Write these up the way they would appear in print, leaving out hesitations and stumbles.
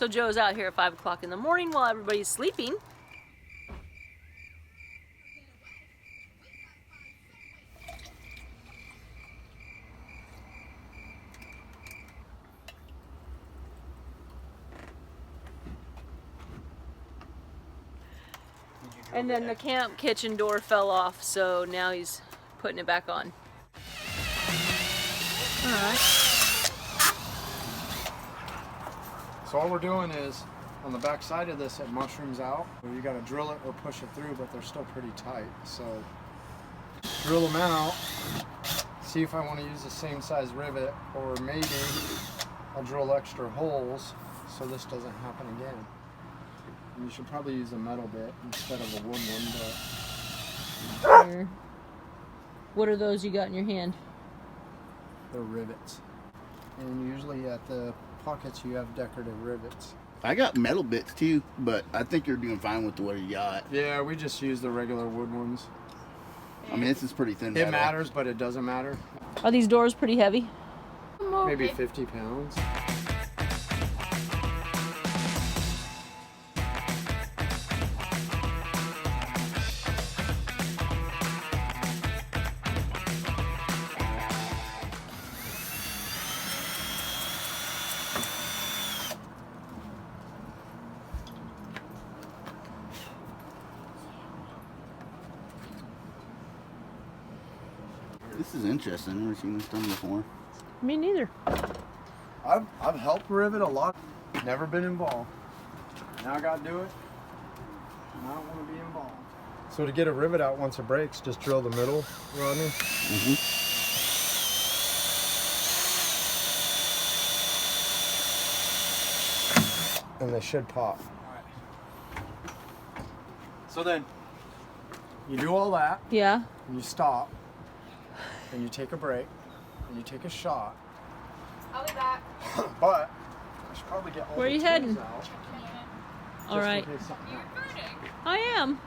So Joe's out here at 5 o'clock in the morning while everybody's sleeping. And then the camp kitchen door fell off, so now he's putting it back on. All right. So all we're doing is, on the back side of this, it mushrooms out. You gotta drill it or push it through, but they're still pretty tight. So drill them out, see if I want to use the same size rivet, or maybe I'll drill extra holes so this doesn't happen again. And you should probably use a metal bit instead of a wood one, but What are those you got in your hand? they're rivets. And usually at the pockets you have decorative rivets. I got metal bits too, but I think you're doing fine with what you got. Yeah, we just use the regular wood ones. I mean, this is pretty thin. It matters, but it doesn't matter. Are these doors pretty heavy? Maybe 50 pounds. This is interesting. I've never seen this done before. Me neither. I've helped rivet a lot. Never been involved. Now I gotta do it. And I don't want to be involved. So to get a rivet out once it breaks, just drill the middle, Rodney. And they should pop. Alright. So then, you do all that, Yeah. and you stop, and you take a break, and you take a shot. I'll be back. But I should probably get all Where the you tools heading? out, All just right. in case something happens. I am.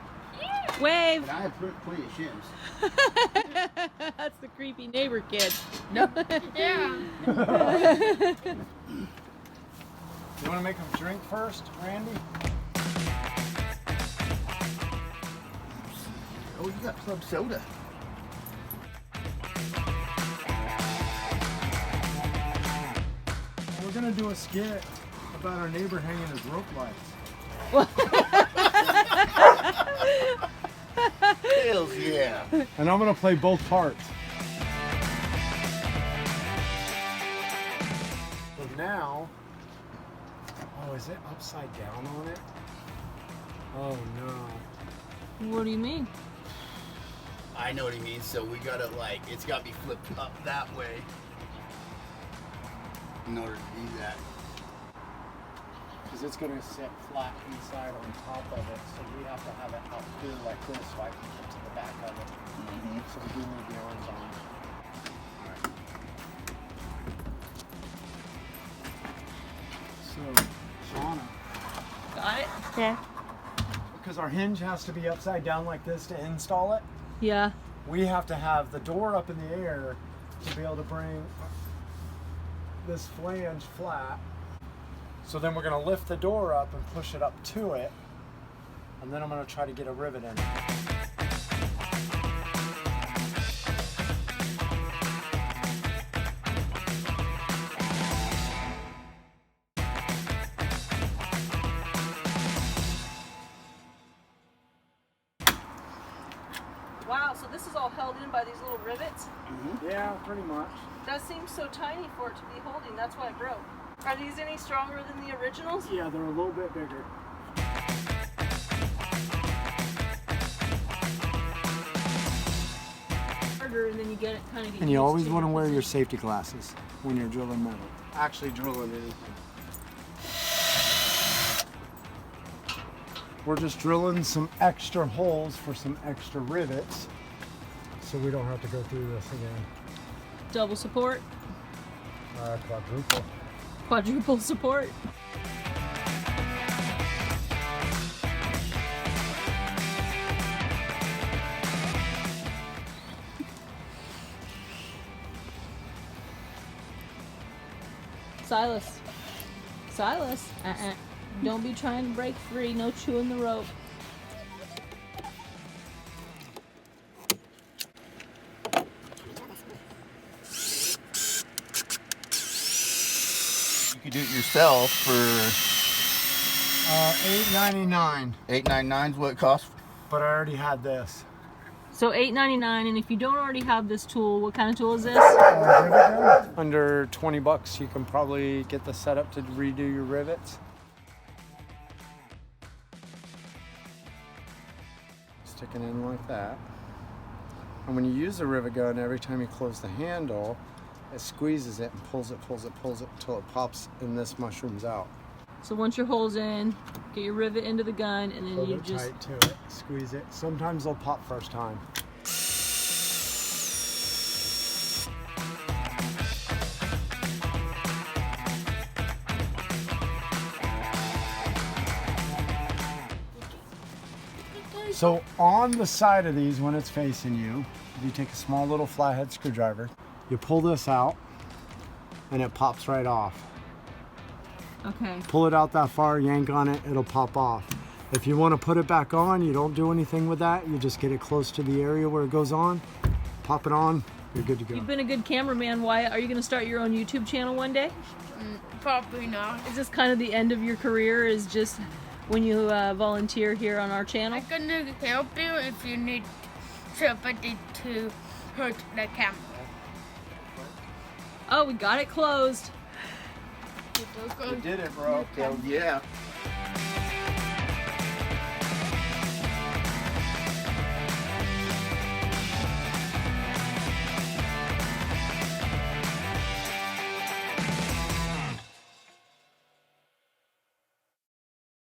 Wave. And I have plenty of shims. That's the creepy neighbor kid. No. Yeah. You want to make them drink first, Randy? Oh, you got club soda. We're gonna do a skit about our neighbor hanging his rope lights. Hells yeah. And I'm gonna play both parts. So now, oh, is it upside down on it? Oh no. What do you mean? I know what he means. So we gotta it's gotta be flipped up that way in order to do that. Because it's gonna sit flat inside on top of it, so we have to have it out here like this so I can get to the back of it. So we do need the arms on. So, Shauna, Got it? Yeah. because our hinge has to be upside down like this to install it, Yeah. we have to have the door up in the air to be able to bring this flange flat. So then we're going to lift the door up and push it up to it, and then I'm going to try to get a rivet in it. Wow, so this is all held in by these little rivets? Yeah, pretty much. That seems so tiny for it to be holding. That's why it broke. Are these any stronger than the originals? Yeah, they're a little bit bigger. Harder, and then you get it kind of. And you always want to wear your safety glasses when you're drilling metal. Actually drilling anything. We're just drilling some extra holes for some extra rivets so we don't have to go through this again. Double support, Quadruple. quadruple support. Silas. Silas. Don't be trying to break free. No chewing the rope. You could do it yourself for $8.99. $8.99 is what it costs. But I already had this. So $8.99, and if you don't already have this tool, what kind of tool is this? Under 20 bucks, you can probably get the setup to redo your rivets. Stick it in like that. And when you use the rivet gun, every time you close the handle, it squeezes it and pulls it until it pops and this mushroom's out. So once your hole's in, get your rivet into the gun, and then Hold you it just tight to it, squeeze it. Sometimes they'll pop first time. So on the side of these, when it's facing you, you take a small little flathead screwdriver, you pull this out, and it pops right off. okay. Pull it out that far, yank on it, it'll pop off. If you want to put it back on, you don't do anything with that. You just get it close to the area where it goes on, pop it on, you're good to go. You've been a good cameraman, Wyatt. Are you going to start your own YouTube channel one day? Probably not. Is this kind of the end of your career? Is just when you volunteer here on our channel? I can help you if you need somebody to hurt the camera. Oh, we got it closed. You did it, bro. Hell yeah.